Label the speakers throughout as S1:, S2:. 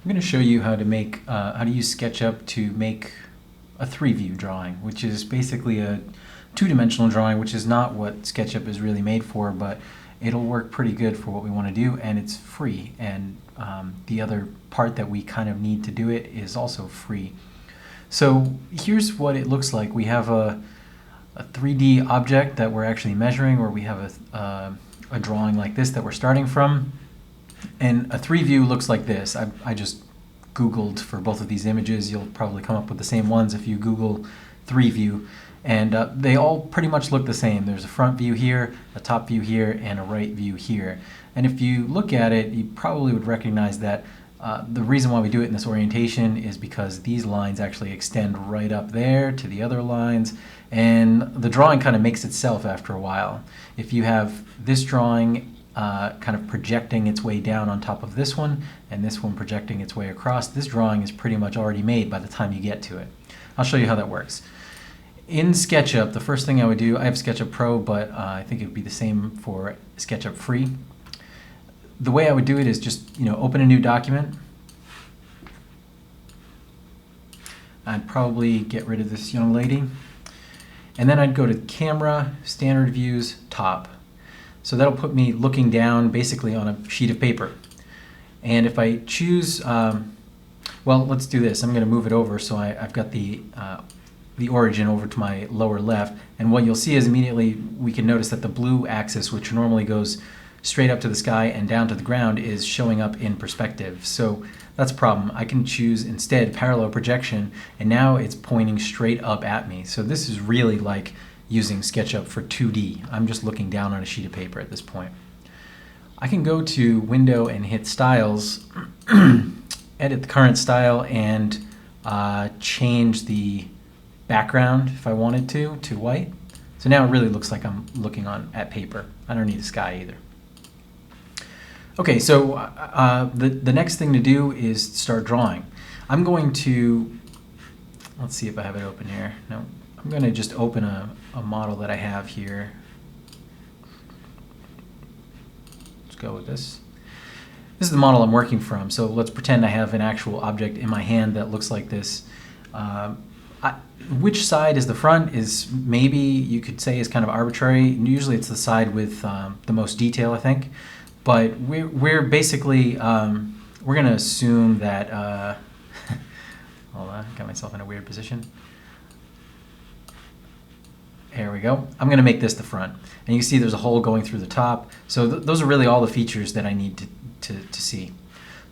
S1: I'm going to show you how to make how to use SketchUp to make a 3-view drawing, which is basically a two-dimensional drawing, which is not what SketchUp is really made for, but it'll work pretty good for what we want to do, and it's free. And the other part that we kind of need to do it is also free. So here's what it looks like. We have a 3D object that we're actually measuring, or we have a drawing like this that we're starting from. And a 3-view looks like this. I just Googled for both of these images. You'll probably come up with the same ones if you Google 3-view. And they all pretty much look the same. There's a front view here, a top view here, and a right view here. And if you look at it, you probably would recognize that the reason why we do it in this orientation is because these lines actually extend right up there to the other lines, and the drawing kind of makes itself after a while. If you have this drawing kind of projecting its way down on top of this one, and this one projecting its way across, this drawing is pretty much already made by the time you get to it. I'll show you how that works. In SketchUp, the first thing I would do, I have SketchUp Pro, but I think it would be the same for SketchUp Free. The way I would do it is just, open a new document. I'd probably get rid of this young lady. And then I'd go to Camera, Standard Views, Top. So that'll put me looking down basically on a sheet of paper. And if I choose, well, let's do this. I'm going to move it over so I've got the origin over to my lower left. And what you'll see is immediately we can notice that the blue axis, which normally goes straight up to the sky and down to the ground, is showing up in perspective. So that's a problem. I can choose instead parallel projection, and now it's pointing straight up at me. So this is really like using SketchUp for 2D. I'm just looking down on a sheet of paper at this point. I can go to Window and hit Styles, edit the current style, and change the background if I wanted to white. So now it really looks like I'm looking at paper. I don't need a sky either. Okay, so the next thing to do is start drawing. I'm going to, let's see if I have it open here. No, I'm going to just open a model that I have here. Let's go with this. This is the model I'm working from, so let's pretend I have an actual object in my hand that looks like this. Which side is the front is maybe you could say is kind of arbitrary. Usually it's the side with the most detail, I think. But we're basically, we're going to assume that, hold on, got myself in a weird position. There we go. I'm going to make this the front. And you can see there's a hole going through the top. So those are really all the features that I need to see.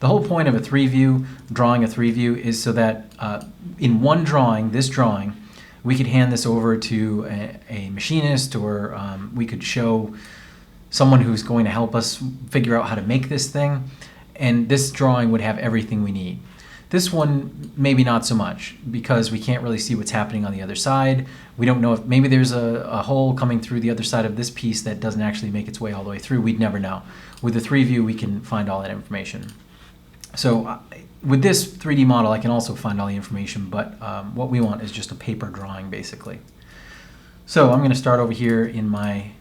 S1: The whole point of a 3-view, drawing a 3-view, is so that in one drawing, this drawing, we could hand this over to a machinist, or we could show someone who's going to help us figure out how to make this thing, and this drawing would have everything we need. This one, maybe not so much, because we can't really see what's happening on the other side. We don't know if maybe there's a hole coming through the other side of this piece that doesn't actually make its way all the way through. We'd never know. With the 3-view, we can find all that information. So with this 3D model, I can also find all the information, but what we want is just a paper drawing, basically. So I'm going to start over here in my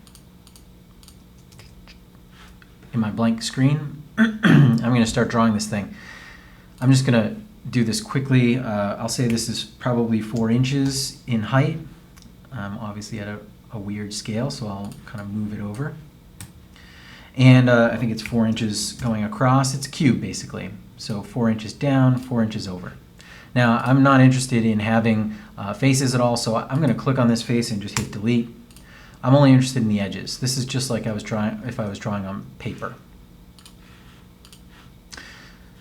S1: blank screen. I'm going to start drawing this thing. I'm just going to do this quickly. I'll say this is probably 4 inches in height. Obviously at a weird scale, so I'll kind of move it over. And I think it's 4 inches going across. It's a cube, basically. So 4 inches down, 4 inches over. Now, I'm not interested in having faces at all, so I'm going to click on this face and just hit delete. I'm only interested in the edges. This is just like I was drawing if I was drawing on paper.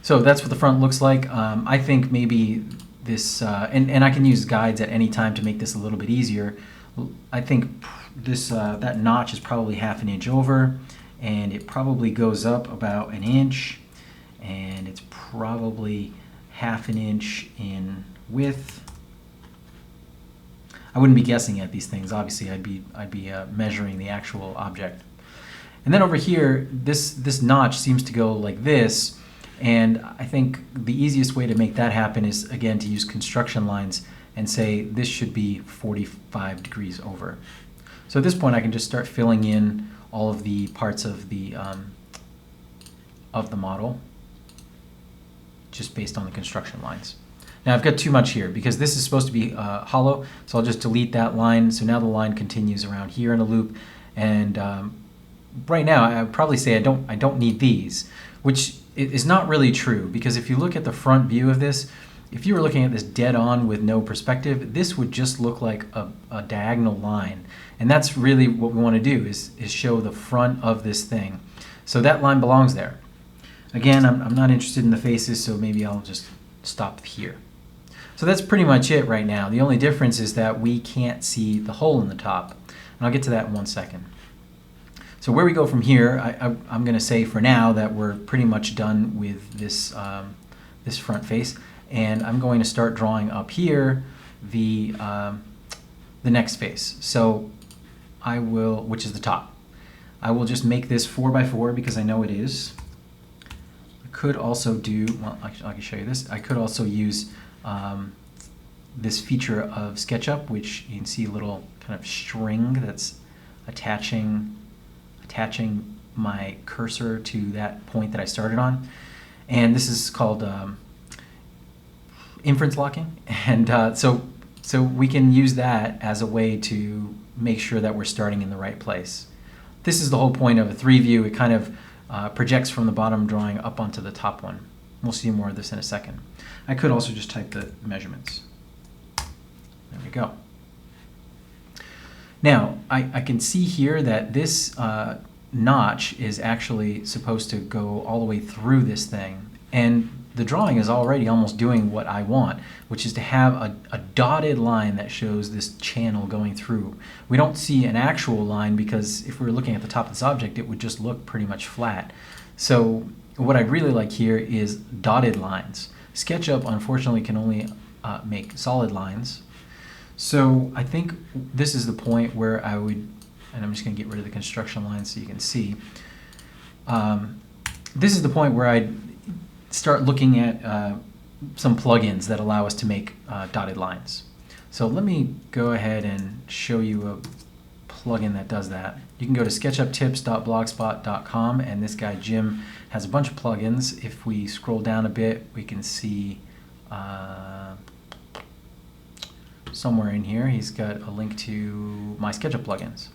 S1: So that's what the front looks like. I think maybe this, and I can use guides at any time to make this a little bit easier. I think this that notch is probably ½ an inch over, and it probably goes up about 1 inch, and it's probably ½ an inch in width. I wouldn't be guessing at these things. Obviously, I'd be measuring the actual object. And then over here, this notch seems to go like this. And I think the easiest way to make that happen is, again, to use construction lines and say this should be 45 degrees over. So at this point, I can just start filling in all of the parts of the model. just based on the construction lines. Now I've got too much here because this is supposed to be hollow, so I'll just delete that line. So now the line continues around here in a loop, and right now I would probably say I don't need these, which is not really true, because if you look at the front view of this, if you were looking at this dead on with no perspective, this would just look like a diagonal line. And that's really what we want to do, is show the front of this thing. So that line belongs there. Again, I'm not interested in the faces, so maybe I'll just stop here. So that's pretty much it right now. The only difference is that we can't see the hole in the top. And I'll get to that in 1 second. So where we go from here, I'm going to say for now that we're pretty much done with this, this front face. And I'm going to start drawing up here the next face. So I will, which is the top. I will just make this 4x4 because I know it is. I could also do, well, I can show you this. I could also use this feature of SketchUp, which you can see a little kind of string that's attaching my cursor to that point that I started on. And this is called inference locking. And so we can use that as a way to make sure that we're starting in the right place. This is the whole point of a 3 view. It kind of projects from the bottom drawing up onto the top one. We'll see more of this in a second. I could also just type the measurements. There we go. Now, I can see here that this notch is actually supposed to go all the way through this thing. And the drawing is already almost doing what I want, which is to have a dotted line that shows this channel going through. We don't see an actual line because if we were looking at the top of this object, it would just look pretty much flat. So what I'd really like here is dotted lines. SketchUp, unfortunately, can only make solid lines. So I think this is the point where I would, and I'm just going to get rid of the construction line so you can see. This is the point where I'd start looking at some plugins that allow us to make dotted lines. So let me go ahead and show you a plugin that does that. You can go to sketchuptips.blogspot.com, and this guy Jim has a bunch of plugins. If we scroll down a bit, we can see somewhere in here he's got a link to my SketchUp plugins.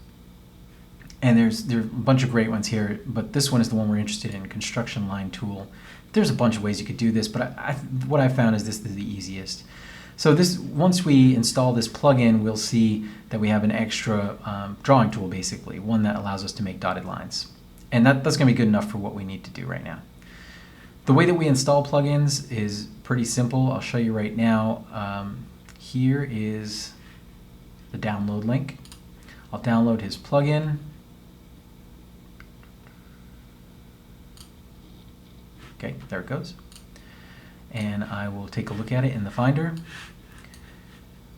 S1: And there are a bunch of great ones here, but this one is the one we're interested in, construction line tool. There's a bunch of ways you could do this, but what I found is this is the easiest. So once we install this plugin, we'll see that we have an extra drawing tool, basically, one that allows us to make dotted lines. And that's going to be good enough for what we need to do right now. The way that we install plugins is pretty simple. I'll show you right now. Here is the download link. I'll download his plugin. Okay, there it goes. And I will take a look at it in the Finder.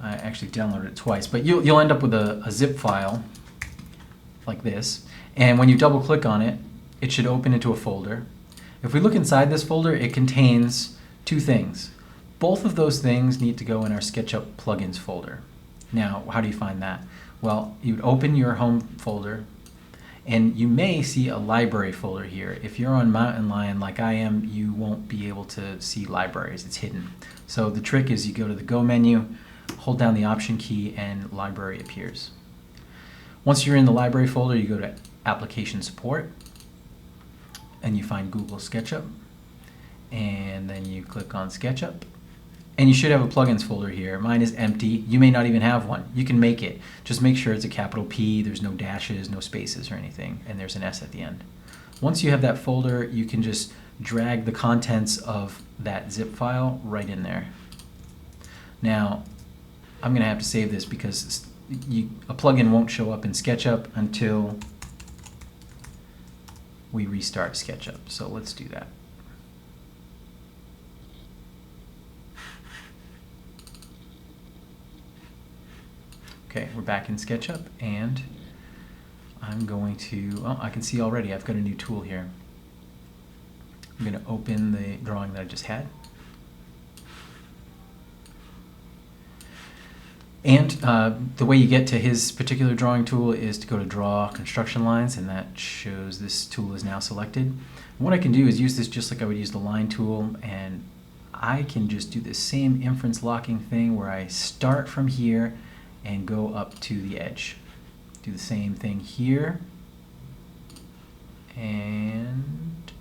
S1: I actually downloaded it twice, but you'll end up with a zip file like this. And when you double click on it, it should open into a folder. If we look inside this folder, it contains 2 things. Both of those things need to go in our SketchUp plugins folder. Now, how do you find that? Well, you'd open your home folder, and you may see a library folder here. If you're on Mountain Lion like I am, you won't be able to see libraries. It's hidden. So the trick is you go to the Go menu, hold down the Option key, and Library appears. Once you're in the library folder, you go to Application Support, and you find Google SketchUp, and then you click on SketchUp. And you should have a plugins folder here. Mine is empty. You may not even have one. You can make it. Just make sure it's a capital P, there's no dashes, no spaces or anything, and there's an S at the end. Once you have that folder, you can just drag the contents of that zip file right in there. Now, I'm going to have to save this because a plugin won't show up in SketchUp until we restart SketchUp. So let's do that. Okay, we're back in SketchUp, and I'm going to, oh, I can see already I've got a new tool here. I'm going to open the drawing that I just had. And the way you get to his particular drawing tool is to go to Draw Construction Lines, and that shows this tool is now selected. And what I can do is use this just like I would use the line tool and I can just do the same inference locking thing where I start from here and go up to the edge. Do the same thing here, and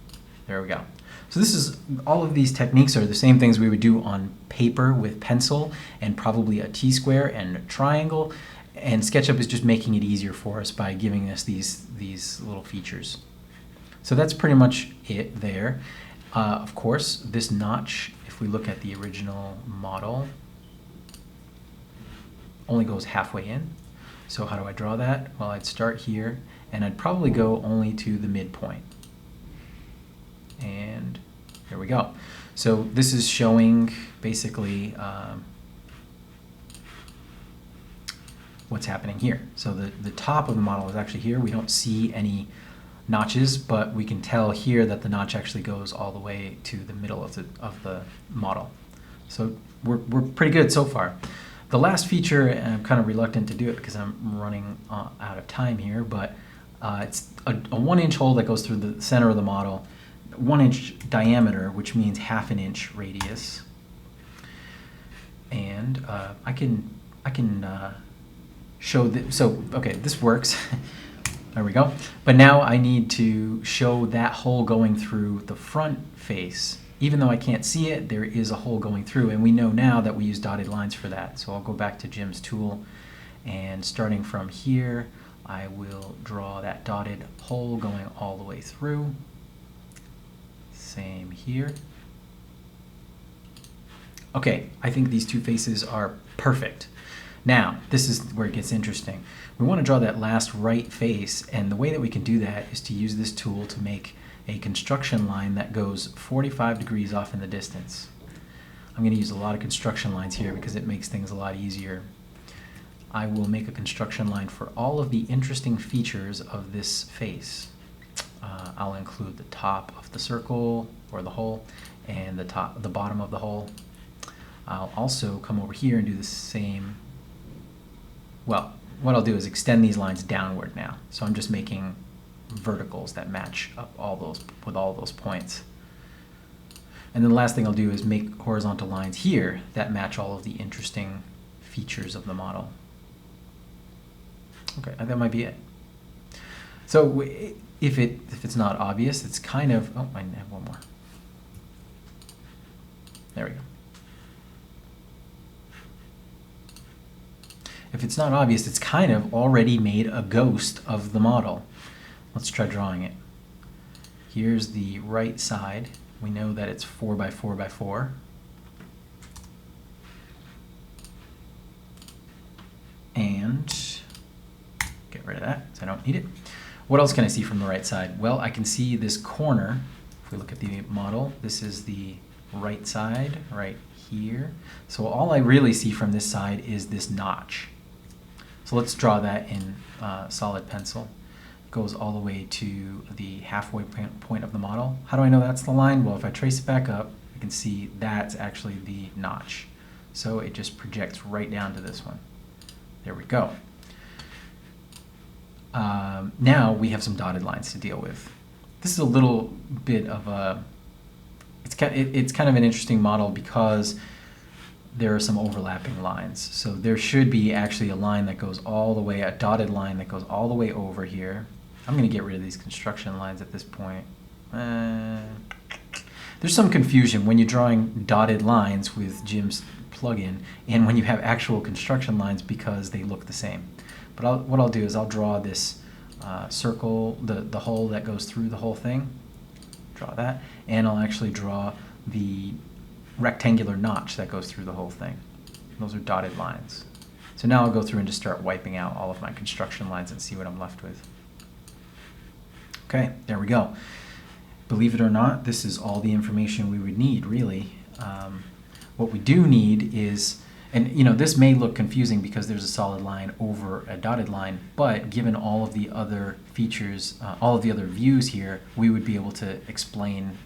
S1: there we go. So this is, all of these techniques are the same things we would do on paper with pencil and probably a T-square and a triangle, and SketchUp is just making it easier for us by giving us these little features. So that's pretty much it there. Of course, this notch, if we look at the original model, only goes halfway in. So how do I draw that? Well, I'd start here, and I'd probably go only to the midpoint. And there we go. So this is showing basically what's happening here. So the top of the model is actually here. We don't see any notches, but we can tell here that the notch actually goes all the way to the middle of the model. So we're pretty good so far. The last feature, and I'm kind of reluctant to do it because I'm running out of time here, but it's a 1-inch hole that goes through the center of the model, 1-inch diameter, which means half an inch radius. And I can show that. So okay, this works. There we go. But now I need to show that hole going through the front face. Even though I can't see it, there is a hole going through, and we know now that we use dotted lines for that. So I'll go back to Jim's tool, and starting from here, I will draw that dotted hole going all the way through. Same here. Okay, I think these two faces are perfect. Now, this is where it gets interesting. We want to draw that last right face, and the way that we can do that is to use this tool to make a construction line that goes 45 degrees off in the distance. I'm going to use a lot of construction lines here because it makes things a lot easier. I will make a construction line for all of the interesting features of this face. I'll include the top of the circle or the hole and the bottom of the hole. I'll also come over here and do the same. Well, what I'll do is extend these lines downward now. So I'm just making verticals that match up all those points. And then the last thing I'll do is make horizontal lines here that match all of the interesting features of the model. Okay, that might be it. So if it's not obvious, it's kind of, oh, I have one more. There we go. If it's not obvious, it's kind of already made a ghost of the model. Let's try drawing it. Here's the right side. We know that it's 4 by 4 by 4. And get rid of that because I don't need it. What else can I see from the right side? Well, I can see this corner. If we look at the model, this is the right side right here. So all I really see from this side is this notch. So let's draw that in solid pencil. It goes all the way to the halfway point of the model. How do I know that's the line? Well, if I trace it back up, I can see that's actually the notch. So it just projects right down to this one. There we go. Now we have some dotted lines to deal with. This is a little bit of a, it's kind of an interesting model because there are some overlapping lines. So there should be actually a line that goes all the way, a dotted line that goes all the way over here. I'm going to get rid of these construction lines at this point. There's some confusion when you're drawing dotted lines with Jim's plugin and when you have actual construction lines because they look the same. But what I'll do is I'll draw this circle, the hole that goes through the whole thing. Draw that. And I'll actually draw the rectangular notch that goes through the whole thing. Those are dotted lines. So now I'll go through and just start wiping out all of my construction lines and see what I'm left with. Okay, there we go. Believe it or not, this is all the information we would need, really. What we do need is, and you know, this may look confusing because there's a solid line over a dotted line, but given all of the other features, all of the other views here, we would be able to explain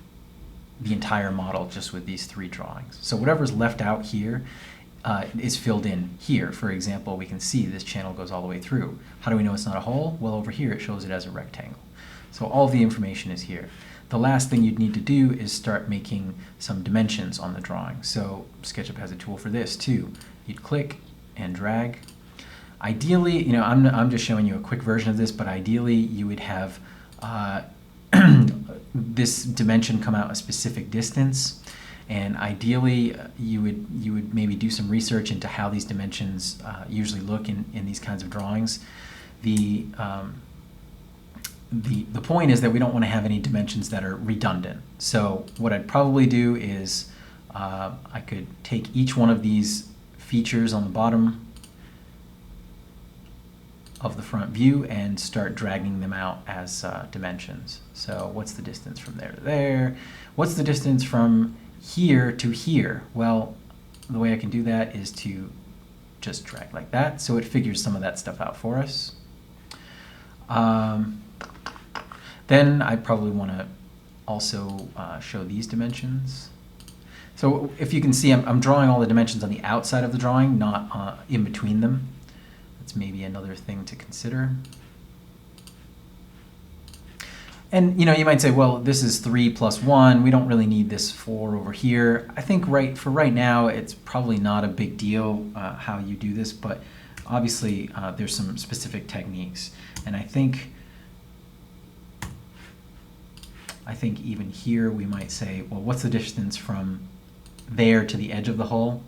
S1: the entire model just with these 3 drawings. So whatever's left out here is filled in here. For example, we can see this channel goes all the way through. How do we know it's not a hole? Well, over here it shows it as a rectangle. So all of the information is here. the last thing you'd need to do is start making some dimensions on the drawing. So SketchUp has a tool for this too. You'd click and drag. Ideally, you know, I'm just showing you a quick version of this, but ideally you would have this dimension come out a specific distance, and ideally you would maybe do some research into how these dimensions usually look in these kinds of drawings. The point is that we don't want to have any dimensions that are redundant. So what I'd probably do is I could take each one of these features on the bottom of the front view and start dragging them out as dimensions. So what's the distance from there to there? What's the distance from here to here? Well, the way I can do that is to just drag like that, so it figures some of that stuff out for us. Then I probably want to also show these dimensions. So if you can see, I'm drawing all the dimensions on the outside of the drawing, not in between them. That's maybe another thing to consider. And you know, you might say, well, this is 3 plus 1. We don't really need this 4 over here. I think for right now, it's probably not a big deal how you do this, but obviously there's some specific techniques. And I think even here we might say, well, what's the distance from there to the edge of the hole?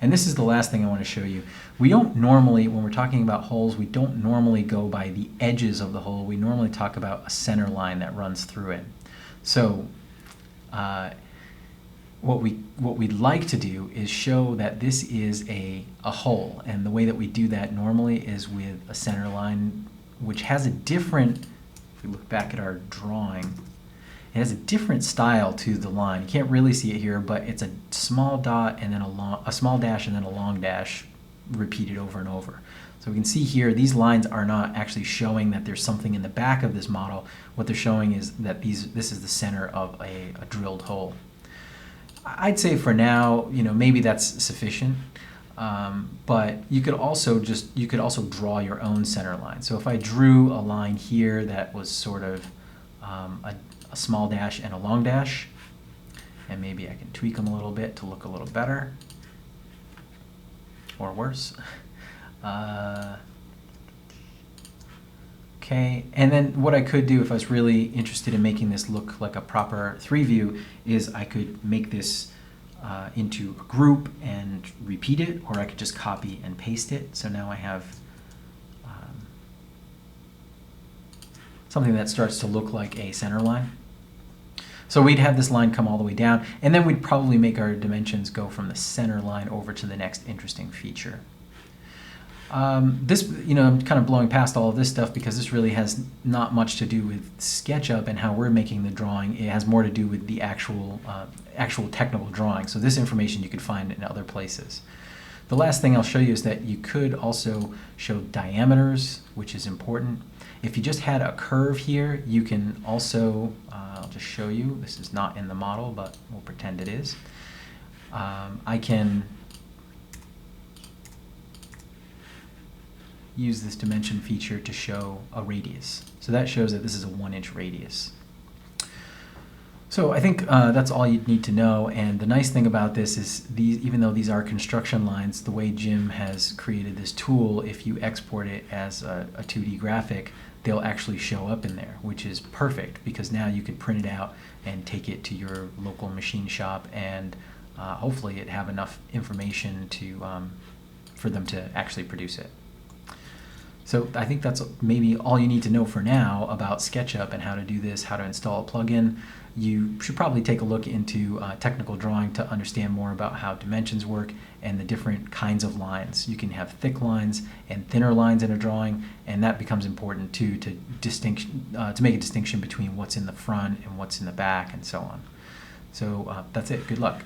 S1: And this is the last thing I want to show you. We don't normally, when we're talking about holes, we don't normally go by the edges of the hole. We normally talk about a center line that runs through it. So what we'd like to do is show that this is a hole. And the way that we do that normally is with a center line, which has a different, if we look back at our drawing, it has a different style to the line. You can't really see it here, but it's a small dot and then a small dash and then a long dash repeated over and over. So we can see here, these lines are not actually showing that there's something in the back of this model. What they're showing is that this is the center of a drilled hole. I'd say for now, you know, maybe that's sufficient. But you could also draw your own center line. So if I drew a line here that was sort of a small dash and a long dash, and maybe I can tweak them a little bit to look a little better or worse. Okay, and then what I could do if I was really interested in making this look like a proper 3 view is I could make this into a group and repeat it, or I could just copy and paste it. So now I have something that starts to look like a center line. So we'd have this line come all the way down, and then we'd probably make our dimensions go from the center line over to the next interesting feature. This, you know, I'm kind of blowing past all of this stuff because this really has not much to do with SketchUp and how we're making the drawing. It has more to do with the actual technical drawing. So this information you could find in other places. The last thing I'll show you is that you could also show diameters, which is important. If you just had a curve here, you can also, I'll just show you, this is not in the model, but we'll pretend it is. I can use this dimension feature to show a radius. So that shows that this is a 1-inch radius. So I think that's all you'd need to know, and the nice thing about this is even though these are construction lines, the way Jim has created this tool, if you export it as a 2D graphic, they'll actually show up in there, which is perfect because now you can print it out and take it to your local machine shop, and hopefully it have enough information for them to actually produce it. So I think that's maybe all you need to know for now about SketchUp and how to do this, how to install a plugin. You should probably take a look into technical drawing to understand more about how dimensions work and the different kinds of lines. You can have thick lines and thinner lines in a drawing, and that becomes important too to make a distinction between what's in the front and what's in the back and so on. So that's it. Good luck.